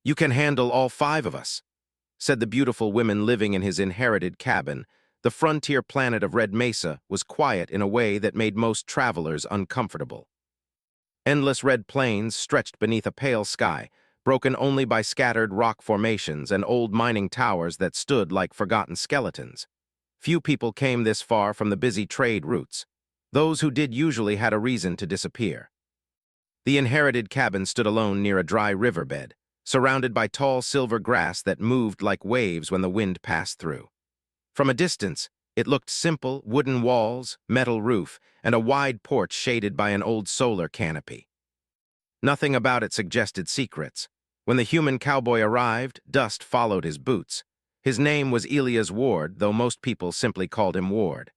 "You can handle all five of us," said the beautiful women living in his inherited cabin. The frontier planet of Red Mesa was quiet in a way that made most travelers uncomfortable. Endless red plains stretched beneath a pale sky, broken only by scattered rock formations and old mining towers that stood like forgotten skeletons. Few people came this far from the busy trade routes. Those who did usually had a reason to disappear. The inherited cabin stood alone near a dry riverbed, surrounded by tall silver grass that moved like waves when the wind passed through. From a distance, it looked simple: wooden walls, metal roof, and a wide porch shaded by an old solar canopy. Nothing about it suggested secrets. When the human cowboy arrived, dust followed his boots. His name was Elias Ward, though most people simply called him Ward.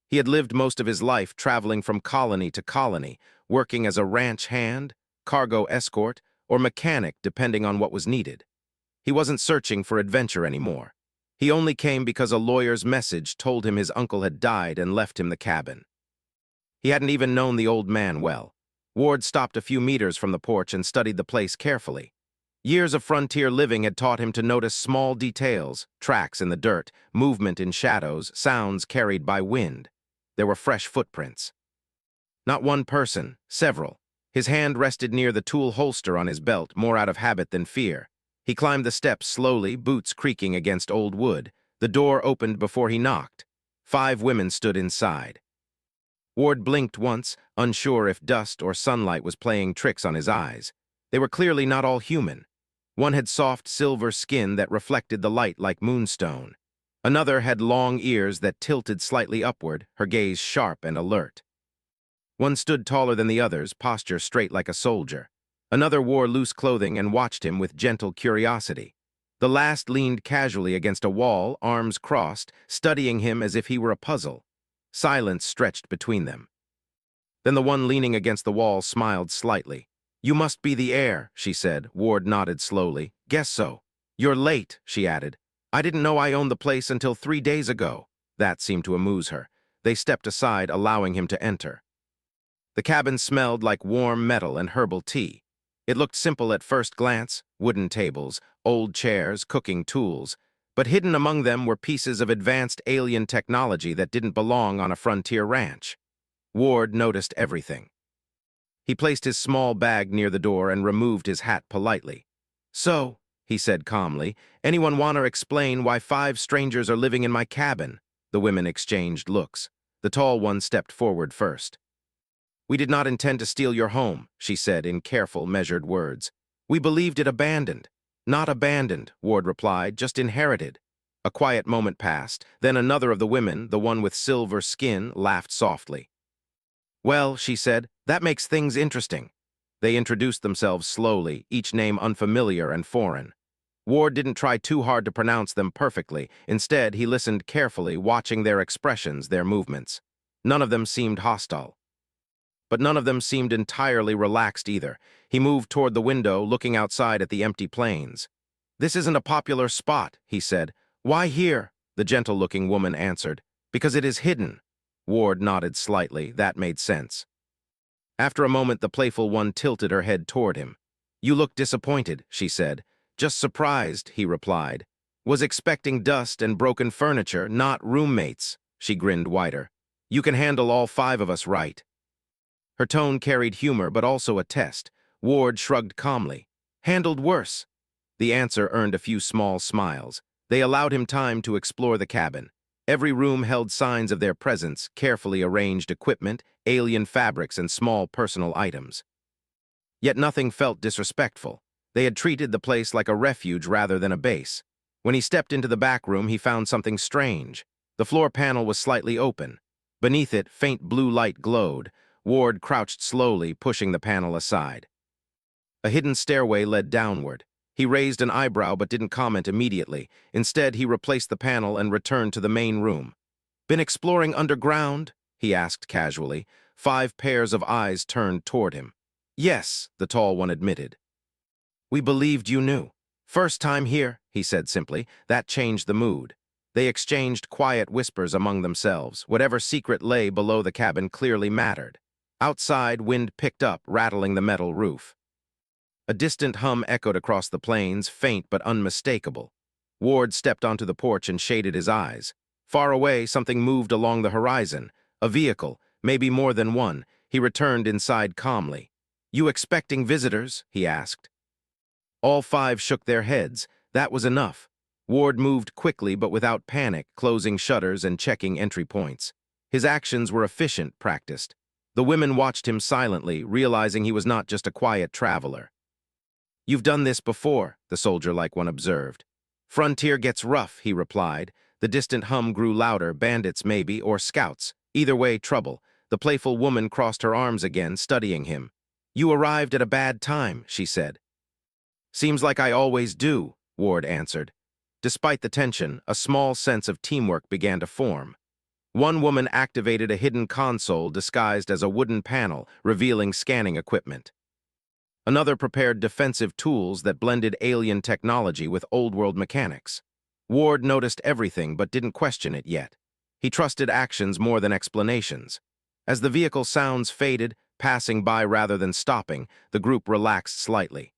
He had lived most of his life traveling from colony to colony, working as a ranch hand, cargo escort, or mechanic depending on what was needed. He wasn't searching for adventure anymore. He only came because a lawyer's message told him his uncle had died and left him the cabin. He hadn't even known the old man well. Ward stopped a few meters from the porch and studied the place carefully. Years of frontier living had taught him to notice small details: tracks in the dirt, movement in shadows, sounds carried by wind. There were fresh footprints. Not one person, several. His hand rested near the tool holster on his belt, more out of habit than fear. He climbed the steps slowly, boots creaking against old wood. The door opened before he knocked. 5 women stood inside. Ward blinked once, unsure if dust or sunlight was playing tricks on his eyes. They were clearly not all human. One had soft silver skin that reflected the light like moonstone. Another had long ears that tilted slightly upward, her gaze sharp and alert. One stood taller than the others, posture straight like a soldier. Another wore loose clothing and watched him with gentle curiosity. The last leaned casually against a wall, arms crossed, studying him as if he were a puzzle. Silence stretched between them. Then the one leaning against the wall smiled slightly. "You must be the heir," she said. Ward nodded slowly. "Guess so." "You're late," she added. "I didn't know I owned the place until 3 days ago." That seemed to amuse her. They stepped aside, allowing him to enter. The cabin smelled like warm metal and herbal tea. It looked simple at first glance: wooden tables, old chairs, cooking tools. But hidden among them were pieces of advanced alien technology that didn't belong on a frontier ranch. Ward noticed everything. He placed his small bag near the door and removed his hat politely. "So," he said calmly, "anyone want to explain why 5 strangers are living in my cabin?" The women exchanged looks. The tall one stepped forward first. "We did not intend to steal your home," she said in careful, measured words. "We believed it abandoned." "Not abandoned," Ward replied, "just inherited." A quiet moment passed. Then another of the women, the one with silver skin, laughed softly. "Well," she said, "that makes things interesting." They introduced themselves slowly, each name unfamiliar and foreign. Ward didn't try too hard to pronounce them perfectly. Instead, he listened carefully, watching their expressions, their movements. None of them seemed hostile. But none of them seemed entirely relaxed either. He moved toward the window, looking outside at the empty plains. "This isn't a popular spot," he said. "Why here?" the gentle-looking woman answered. "Because it is hidden." Ward nodded slightly. That made sense. After a moment, the playful one tilted her head toward him. "You look disappointed," she said. "Just surprised," he replied. "Was expecting dust and broken furniture, not roommates." She grinned wider. "You can handle all 5 of us, right?" Her tone carried humor, but also a test. Ward shrugged calmly. "Handled worse." The answer earned a few small smiles. They allowed him time to explore the cabin. Every room held signs of their presence: carefully arranged equipment, alien fabrics, and small personal items. Yet nothing felt disrespectful. They had treated the place like a refuge rather than a base. When he stepped into the back room, he found something strange. The floor panel was slightly open. Beneath it, faint blue light glowed. Ward crouched slowly, pushing the panel aside. A hidden stairway led downward. He raised an eyebrow but didn't comment immediately. Instead, he replaced the panel and returned to the main room. "Been exploring underground?" he asked casually. 5 pairs of eyes turned toward him. "Yes," the tall one admitted. "We believed you knew." "First time here," he said simply. That changed the mood. They exchanged quiet whispers among themselves. Whatever secret lay below the cabin clearly mattered. Outside, wind picked up, rattling the metal roof. A distant hum echoed across the plains, faint but unmistakable. Ward stepped onto the porch and shaded his eyes. Far away, something moved along the horizon. A vehicle, maybe more than one. He returned inside calmly. "You expecting visitors?" he asked. All five shook their heads. That was enough. Ward moved quickly but without panic, closing shutters and checking entry points. His actions were efficient, practiced. The women watched him silently, realizing he was not just a quiet traveler. "You've done this before," the soldier-like one observed. "Frontier gets rough," he replied. The distant hum grew louder, bandits maybe, or scouts. Either way, trouble. The playful woman crossed her arms again, studying him. "You arrived at a bad time," she said. "Seems like I always do," Ward answered. Despite the tension, a small sense of teamwork began to form. One woman activated a hidden console disguised as a wooden panel, revealing scanning equipment. Another prepared defensive tools that blended alien technology with old-world mechanics. Ward noticed everything but didn't question it yet. He trusted actions more than explanations. As the vehicle sounds faded, passing by rather than stopping, the group relaxed slightly.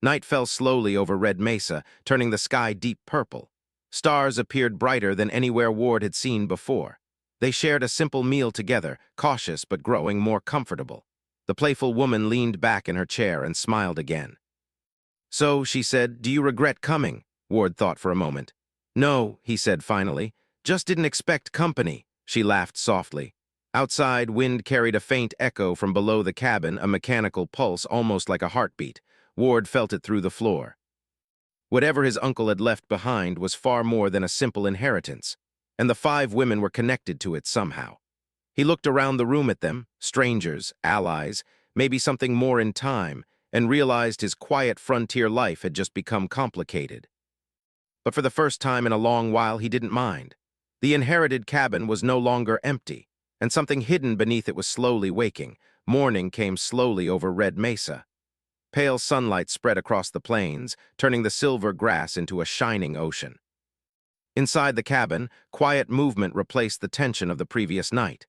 Night fell slowly over Red Mesa, turning the sky deep purple. Stars appeared brighter than anywhere Ward had seen before. They shared a simple meal together, cautious but growing more comfortable. The playful woman leaned back in her chair and smiled again. "So," she said, "do you regret coming?" Ward thought for a moment. "No," he said finally. "Just didn't expect company." She laughed softly. Outside, wind carried a faint echo from below the cabin, a mechanical pulse almost like a heartbeat. Ward felt it through the floor. Whatever his uncle had left behind was far more than a simple inheritance, and the five women were connected to it somehow. He looked around the room at them, strangers, allies, maybe something more in time, and realized his quiet frontier life had just become complicated. But for the first time in a long while, he didn't mind. The inherited cabin was no longer empty, and something hidden beneath it was slowly waking. Morning came slowly over Red Mesa. Pale sunlight spread across the plains, turning the silver grass into a shining ocean. Inside the cabin, quiet movement replaced the tension of the previous night.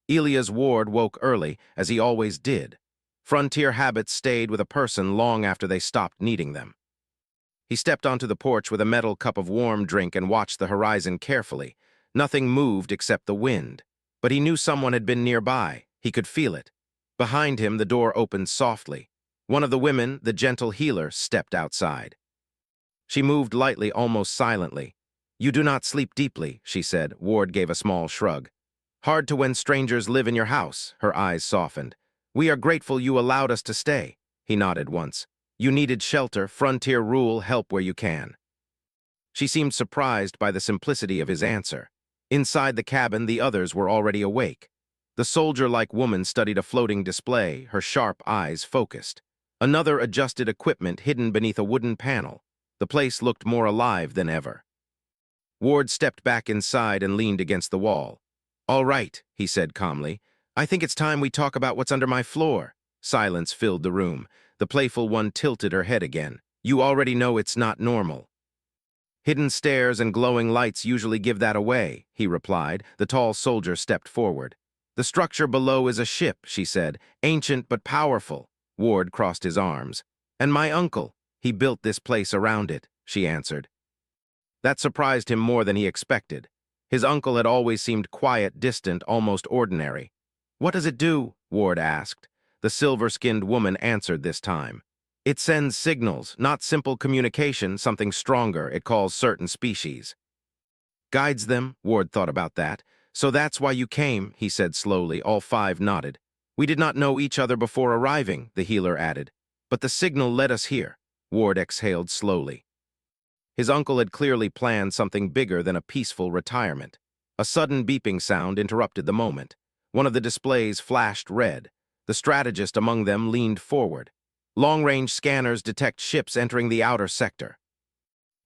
Elias Ward woke early, as he always did. Frontier habits stayed with a person long after they stopped needing them. He stepped onto the porch with a metal cup of warm drink and watched the horizon carefully. Nothing moved except the wind. But he knew someone had been nearby. He could feel it. Behind him, the door opened softly. One of the women, the gentle healer, stepped outside. She moved lightly, almost silently. "You do not sleep deeply," she said. Ward gave a small shrug. "Hard to when strangers live in your house." Her eyes softened. "We are grateful you allowed us to stay." He nodded once. "You needed shelter, frontier rule, help where you can." She seemed surprised by the simplicity of his answer. Inside the cabin, the others were already awake. The soldier-like woman studied a floating display, her sharp eyes focused. Another adjusted equipment hidden beneath a wooden panel. The place looked more alive than ever. Ward stepped back inside and leaned against the wall. "All right," he said calmly. "I think it's time we talk about what's under my floor." Silence filled the room. The playful one tilted her head again. "You already know it's not normal." "Hidden stairs and glowing lights usually give that away," he replied. The tall soldier stepped forward. "The structure below is a ship," she said. "Ancient but powerful." Ward crossed his arms. "And my uncle, he built this place around it," she answered. That surprised him more than he expected. His uncle had always seemed quiet, distant, almost ordinary. "What does it do?" Ward asked. The silver-skinned woman answered this time. "It sends signals, not simple communication, something stronger. It calls certain species." "Guides them," Ward thought about that. "So that's why you came," he said slowly. All five nodded. "We did not know each other before arriving," the healer added. "But the signal led us here." Ward exhaled slowly. His uncle had clearly planned something bigger than a peaceful retirement. A sudden beeping sound interrupted the moment. One of the displays flashed red. The strategist among them leaned forward. Long-range scanners detect ships entering the outer sector.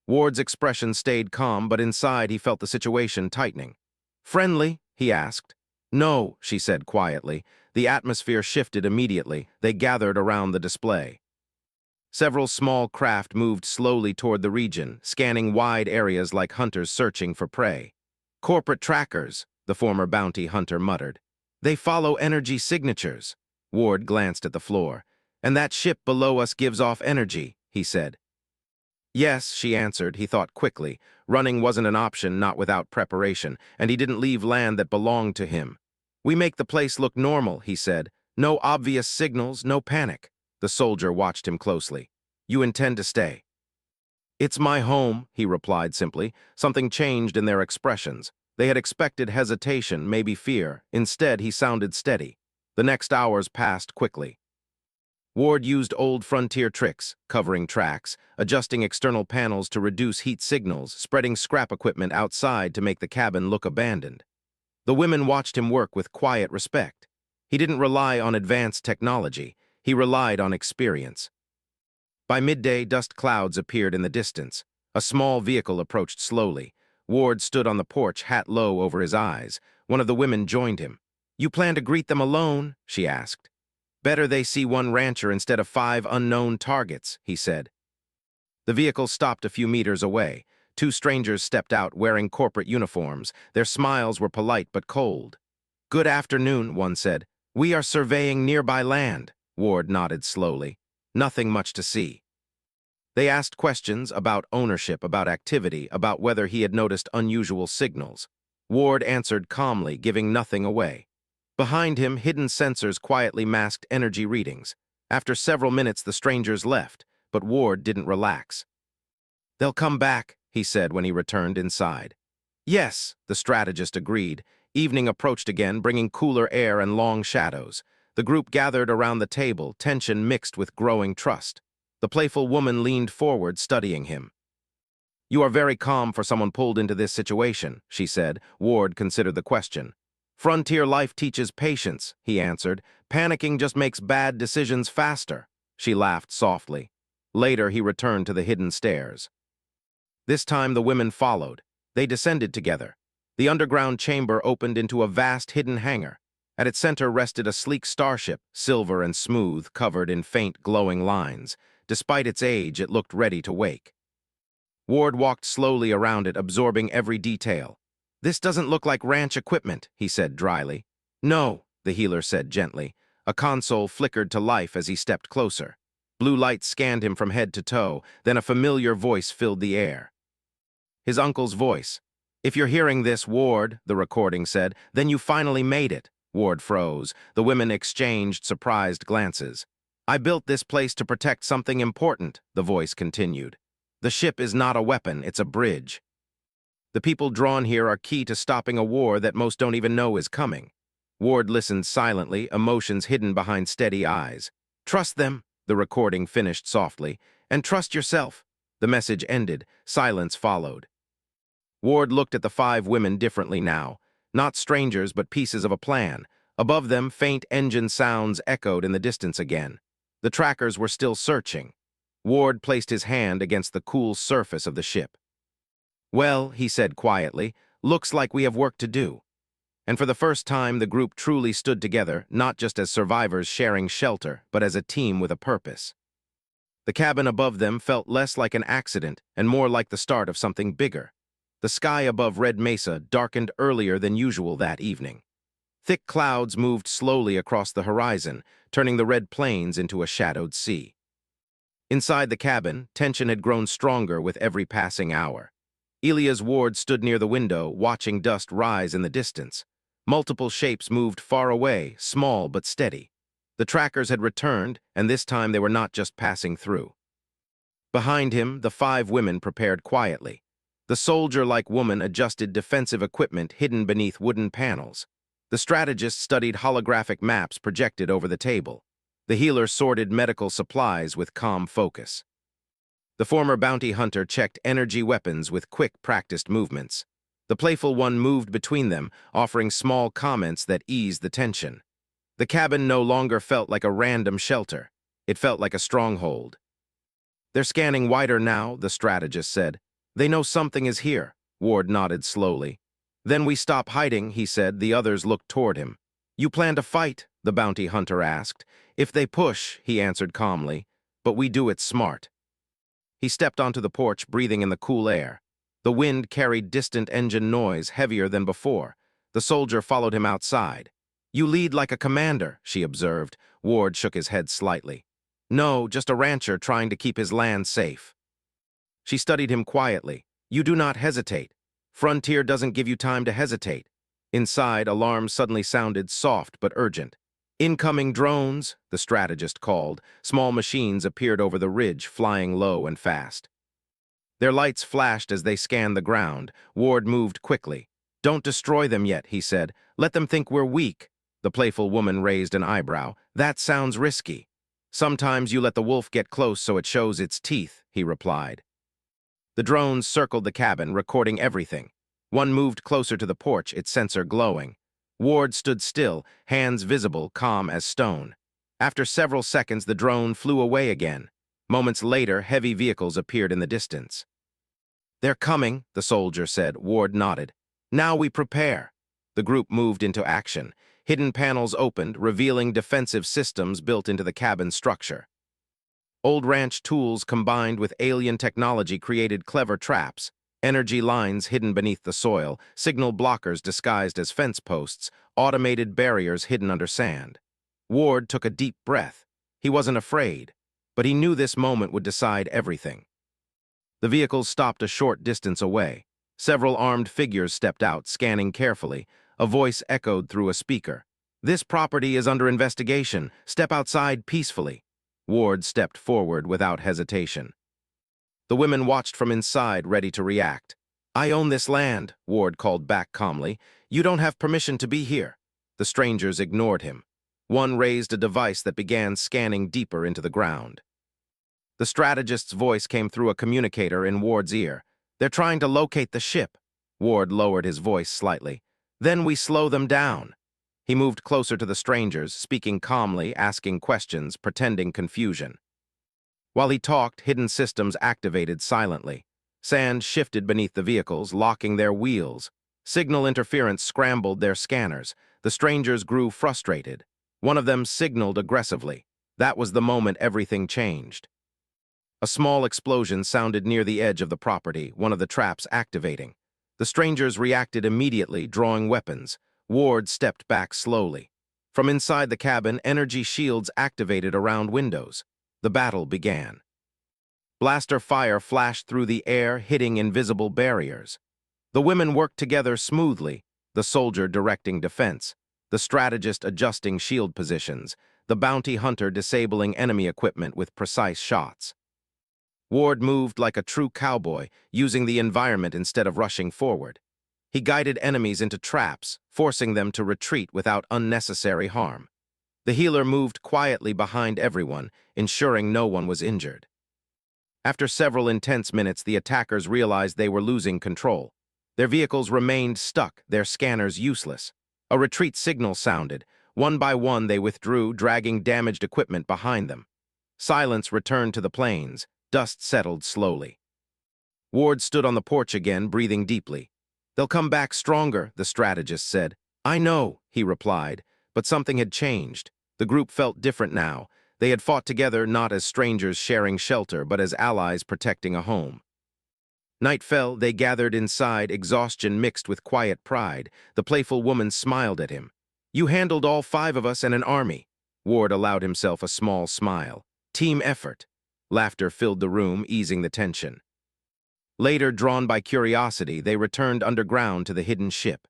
Ward's expression stayed calm, but inside he felt the situation tightening. "Friendly?" he asked. "No," she said quietly. The atmosphere shifted immediately. They gathered around the display. Several small craft moved slowly toward the region, scanning wide areas like hunters searching for prey. "Corporate trackers," the former bounty hunter muttered. "They follow energy signatures." Ward glanced at the floor. And that ship below us gives off energy, he said. Yes, she answered, he thought quickly. Running wasn't an option, not without preparation, and he didn't leave land that belonged to him. We make the place look normal, he said. No obvious signals, no panic. The soldier watched him closely. You intend to stay? It's my home, he replied simply. Something changed in their expressions. They had expected hesitation, maybe fear. Instead, he sounded steady. The next hours passed quickly. Ward used old frontier tricks, covering tracks, adjusting external panels to reduce heat signals, spreading scrap equipment outside to make the cabin look abandoned. The women watched him work with quiet respect. He didn't rely on advanced technology. He relied on experience. By midday, dust clouds appeared in the distance. A small vehicle approached slowly. Ward stood on the porch, hat low over his eyes. One of the women joined him. You plan to greet them alone? She asked. Better they see one rancher instead of 5 unknown targets, he said. The vehicle stopped a few meters away. 2 strangers stepped out wearing corporate uniforms. Their smiles were polite but cold. Good afternoon, one said. We are surveying nearby land. Ward nodded slowly. Nothing much to see. They asked questions about ownership, about activity, about whether he had noticed unusual signals. Ward answered calmly, giving nothing away. Behind him, hidden sensors quietly masked energy readings. After several minutes, the strangers left, but Ward didn't relax. They'll come back, he said when he returned inside. Yes, the strategist agreed. Evening approached again, bringing cooler air and long shadows. The group gathered around the table, tension mixed with growing trust. The playful woman leaned forward, studying him. You are very calm for someone pulled into this situation, she said. Ward considered the question. Frontier life teaches patience, he answered. Panicking just makes bad decisions faster. She laughed softly. Later, he returned to the hidden stairs. This time, the women followed. They descended together. The underground chamber opened into a vast hidden hangar. At its center rested a sleek starship, silver and smooth, covered in faint glowing lines. Despite its age, it looked ready to wake. Ward walked slowly around it, absorbing every detail. This doesn't look like ranch equipment, he said dryly. No, the healer said gently. A console flickered to life as he stepped closer. Blue light scanned him from head to toe, then a familiar voice filled the air. His uncle's voice. If you're hearing this, Ward, the recording said, then you finally made it. Ward froze. The women exchanged surprised glances. I built this place to protect something important, the voice continued. The ship is not a weapon, it's a bridge. The people drawn here are key to stopping a war that most don't even know is coming. Ward listened silently, emotions hidden behind steady eyes. Trust them, the recording finished softly, and trust yourself. The message ended. Silence followed. Ward looked at the 5 women differently now. Not strangers, but pieces of a plan. Above them, faint engine sounds echoed in the distance again. The trackers were still searching. Ward placed his hand against the cool surface of the ship. Well, he said quietly, looks like we have work to do. And for the first time, the group truly stood together, not just as survivors sharing shelter, but as a team with a purpose. The cabin above them felt less like an accident and more like the start of something bigger. The sky above Red Mesa darkened earlier than usual that evening. Thick clouds moved slowly across the horizon, turning the red plains into a shadowed sea. Inside the cabin, tension had grown stronger with every passing hour. Elias Ward stood near the window, watching dust rise in the distance. Multiple shapes moved far away, small but steady. The trackers had returned, and this time they were not just passing through. Behind him, the 5 women prepared quietly. The soldier-like woman adjusted defensive equipment hidden beneath wooden panels. The strategist studied holographic maps projected over the table. The healer sorted medical supplies with calm focus. The former bounty hunter checked energy weapons with quick, practiced movements. The playful one moved between them, offering small comments that eased the tension. The cabin no longer felt like a random shelter. It felt like a stronghold. They're scanning wider now, the strategist said. They know something is here. Ward nodded slowly. Then we stop hiding, he said. The others looked toward him. You plan to fight? The bounty hunter asked. If they push, he answered calmly, but we do it smart. He stepped onto the porch, breathing in the cool air. The wind carried distant engine noise, heavier than before. The soldier followed him outside. You lead like a commander, she observed. Ward shook his head slightly. No, just a rancher trying to keep his land safe. She studied him quietly. You do not hesitate. Frontier doesn't give you time to hesitate. Inside, alarms suddenly sounded soft but urgent. Incoming drones, the strategist called. Small machines appeared over the ridge, flying low and fast. Their lights flashed as they scanned the ground. Ward moved quickly. Don't destroy them yet, he said. Let them think we're weak. The playful woman raised an eyebrow. That sounds risky. Sometimes you let the wolf get close so it shows its teeth, he replied. The drones circled the cabin, recording everything. One moved closer to the porch, its sensor glowing. Ward stood still, hands visible, calm as stone. After several seconds, the drone flew away again. Moments later, heavy vehicles appeared in the distance. They're coming, the soldier said. Ward nodded. Now we prepare. The group moved into action. Hidden panels opened, revealing defensive systems built into the cabin structure. Old ranch tools combined with alien technology created clever traps, energy lines hidden beneath the soil, signal blockers disguised as fence posts, automated barriers hidden under sand. Ward took a deep breath. He wasn't afraid, but he knew this moment would decide everything. The vehicles stopped a short distance away. Several armed figures stepped out, scanning carefully. A voice echoed through a speaker. This property is under investigation. Step outside peacefully. Ward stepped forward without hesitation. The women watched from inside, ready to react. I own this land, Ward called back calmly. You don't have permission to be here. The strangers ignored him. One raised a device that began scanning deeper into the ground. The strategist's voice came through a communicator in Ward's ear. They're trying to locate the ship. Ward lowered his voice slightly. Then we slow them down. He moved closer to the strangers, speaking calmly, asking questions, pretending confusion. While he talked, hidden systems activated silently. Sand shifted beneath the vehicles, locking their wheels. Signal interference scrambled their scanners. The strangers grew frustrated. One of them signaled aggressively. That was the moment everything changed. A small explosion sounded near the edge of the property, one of the traps activating. The strangers reacted immediately, drawing weapons. Ward stepped back slowly. From inside the cabin, energy shields activated around windows. The battle began. Blaster fire flashed through the air, hitting invisible barriers. The women worked together smoothly, the soldier directing defense, the strategist adjusting shield positions, the bounty hunter disabling enemy equipment with precise shots. Ward moved like a true cowboy, using the environment instead of rushing forward. He guided enemies into traps, forcing them to retreat without unnecessary harm. The healer moved quietly behind everyone, ensuring no one was injured. After several intense minutes, the attackers realized they were losing control. Their vehicles remained stuck, their scanners useless. A retreat signal sounded. One by one, they withdrew, dragging damaged equipment behind them. Silence returned to the plains. Dust settled slowly. Ward stood on the porch again, breathing deeply. They'll come back stronger, the strategist said. I know, he replied, but something had changed. The group felt different now. They had fought together not as strangers sharing shelter, but as allies protecting a home. Night fell, they gathered inside, exhaustion mixed with quiet pride. The playful woman smiled at him. You handled all 5 of us and an army. Ward allowed himself a small smile. Team effort. Laughter filled the room, easing the tension. Later, drawn by curiosity, they returned underground to the hidden ship.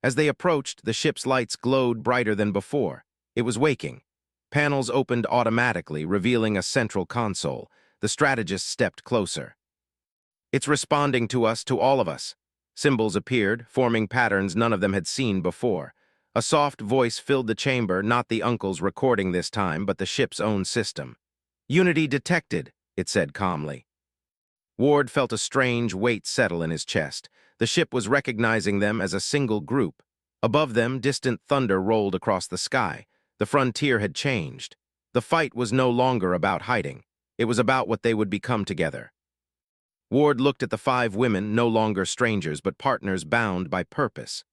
As they approached, the ship's lights glowed brighter than before. It was waking. Panels opened automatically, revealing a central console. The strategist stepped closer. It's responding to us, to all of us. Symbols appeared, forming patterns none of them had seen before. A soft voice filled the chamber, not the uncle's recording this time, but the ship's own system. Unity detected, it said calmly. Ward felt a strange weight settle in his chest. The ship was recognizing them as a single group. Above them, distant thunder rolled across the sky. The frontier had changed. The fight was no longer about hiding. It was about what they would become together. Ward looked at the 5 women, no longer strangers, but partners bound by purpose.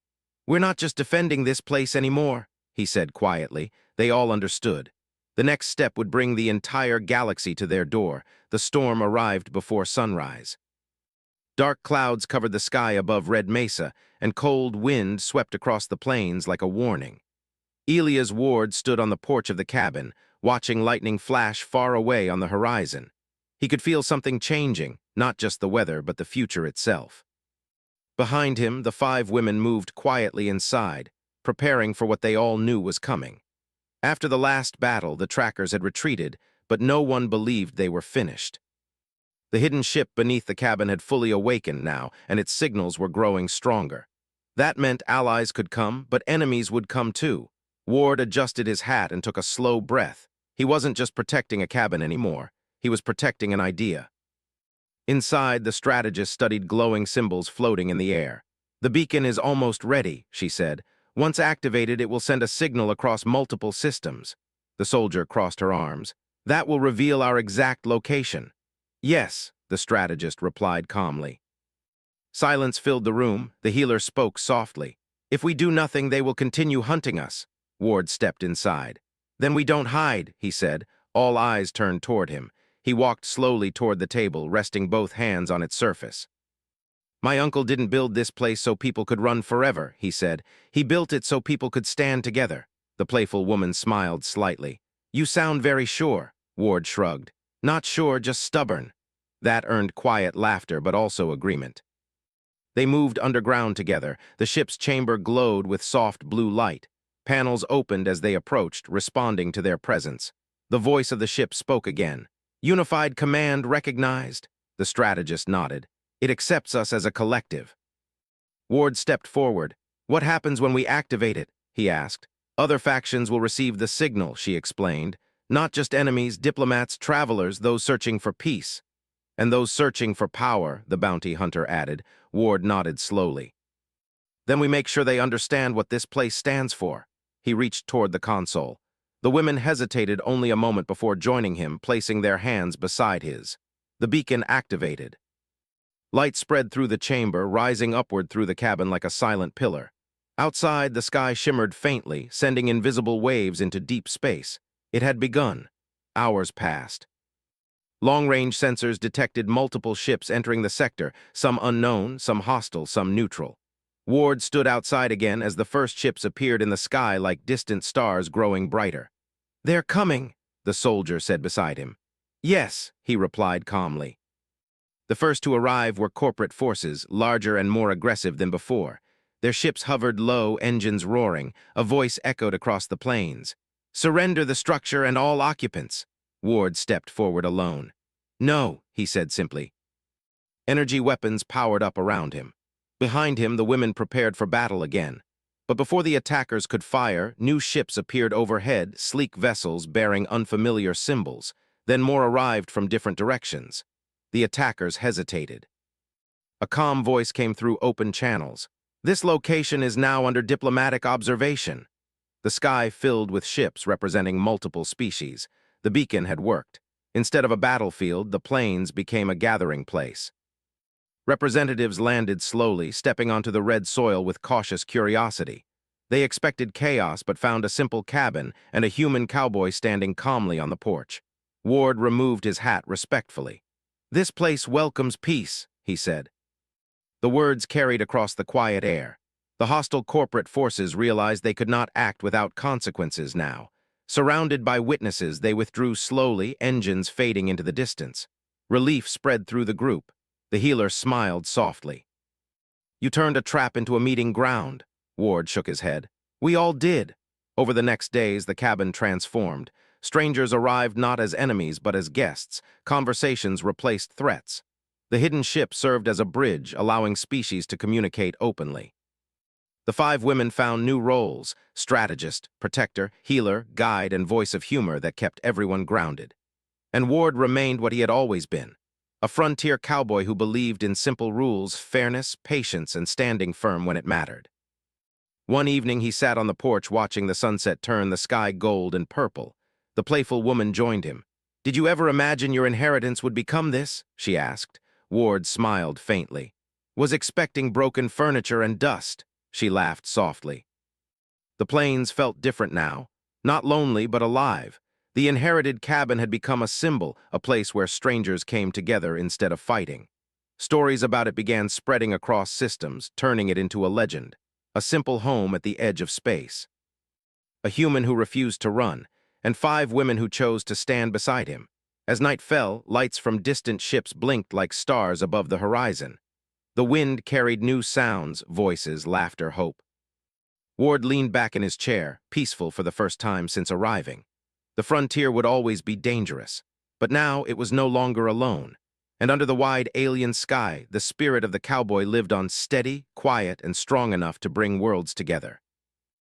We're not just defending this place anymore, he said quietly. They all understood. The next step would bring the entire galaxy to their door. The storm arrived before sunrise. Dark clouds covered the sky above Red Mesa, and cold wind swept across the plains like a warning. Elias Ward stood on the porch of the cabin, watching lightning flash far away on the horizon. He could feel something changing, not just the weather, but the future itself. Behind him, the 5 women moved quietly inside, preparing for what they all knew was coming. After the last battle, the trackers had retreated, but no one believed they were finished. The hidden ship beneath the cabin had fully awakened now, and its signals were growing stronger. That meant allies could come, but enemies would come too. Ward adjusted his hat and took a slow breath. He wasn't just protecting a cabin anymore. He was protecting an idea. Inside, the strategist studied glowing symbols floating in the air. "The beacon is almost ready," she said. "Once activated, it will send a signal across multiple systems." The soldier crossed her arms. "That will reveal our exact location." "Yes," the strategist replied calmly. Silence filled the room. The healer spoke softly. "If we do nothing, they will continue hunting us." Ward stepped inside. "Then we don't hide," he said. All eyes turned toward him. He walked slowly toward the table, resting both hands on its surface. "My uncle didn't build this place so people could run forever," he said. "He built it so people could stand together." The playful woman smiled slightly. "You sound very sure," Ward shrugged. "Not sure, just stubborn." That earned quiet laughter, but also agreement. They moved underground together. The ship's chamber glowed with soft blue light. Panels opened as they approached, responding to their presence. The voice of the ship spoke again. "Unified command recognized." The strategist nodded. "It accepts us as a collective." Ward stepped forward. "What happens when we activate it?" he asked. "Other factions will receive the signal," she explained. "Not just enemies, diplomats, travelers, those searching for peace." "And those searching for power," the bounty hunter added. Ward nodded slowly. "Then we make sure they understand what this place stands for." He reached toward the console. The women hesitated only a moment before joining him, placing their hands beside his. The beacon activated. Light spread through the chamber, rising upward through the cabin like a silent pillar. Outside, the sky shimmered faintly, sending invisible waves into deep space. It had begun. Hours passed. Long-range sensors detected multiple ships entering the sector, some unknown, some hostile, some neutral. Ward stood outside again as the first ships appeared in the sky like distant stars growing brighter. "They're coming," the soldier said beside him. "Yes," he replied calmly. The first to arrive were corporate forces, larger and more aggressive than before. Their ships hovered low, engines roaring. A voice echoed across the plains. "Surrender the structure and all occupants." Ward stepped forward alone. "No," he said simply. Energy weapons powered up around him. Behind him, the women prepared for battle again. But before the attackers could fire, new ships appeared overhead, sleek vessels bearing unfamiliar symbols. Then more arrived from different directions. The attackers hesitated. A calm voice came through open channels. "This location is now under diplomatic observation." The sky filled with ships representing multiple species. The beacon had worked. Instead of a battlefield, the plains became a gathering place. Representatives landed slowly, stepping onto the red soil with cautious curiosity. They expected chaos but found a simple cabin and a human cowboy standing calmly on the porch. Ward removed his hat respectfully. "This place welcomes peace," he said. The words carried across the quiet air. The hostile corporate forces realized they could not act without consequences now. Surrounded by witnesses, they withdrew slowly, engines fading into the distance. Relief spread through the group. The healer smiled softly. "You turned a trap into a meeting ground." Ward shook his head. "We all did." Over the next days, the cabin transformed. Strangers arrived not as enemies but as guests. Conversations replaced threats. The hidden ship served as a bridge, allowing species to communicate openly. The 5 women found new roles: strategist, protector, healer, guide, and voice of humor that kept everyone grounded. And Ward remained what he had always been, a frontier cowboy who believed in simple rules, fairness, patience, and standing firm when it mattered. One evening, he sat on the porch watching the sunset turn the sky gold and purple. The playful woman joined him. "Did you ever imagine your inheritance would become this?" she asked. Ward smiled faintly. "Was expecting broken furniture and dust." She laughed softly. The plains felt different now. Not lonely, but alive. The inherited cabin had become a symbol, a place where strangers came together instead of fighting. Stories about it began spreading across systems, turning it into a legend. A simple home at the edge of space. A human who refused to run, and 5 women who chose to stand beside him. As night fell, lights from distant ships blinked like stars above the horizon. The wind carried new sounds, voices, laughter, hope. Ward leaned back in his chair, peaceful for the first time since arriving. The frontier would always be dangerous, but now it was no longer alone. And under the wide alien sky, the spirit of the cowboy lived on steady, quiet, and strong enough to bring worlds together.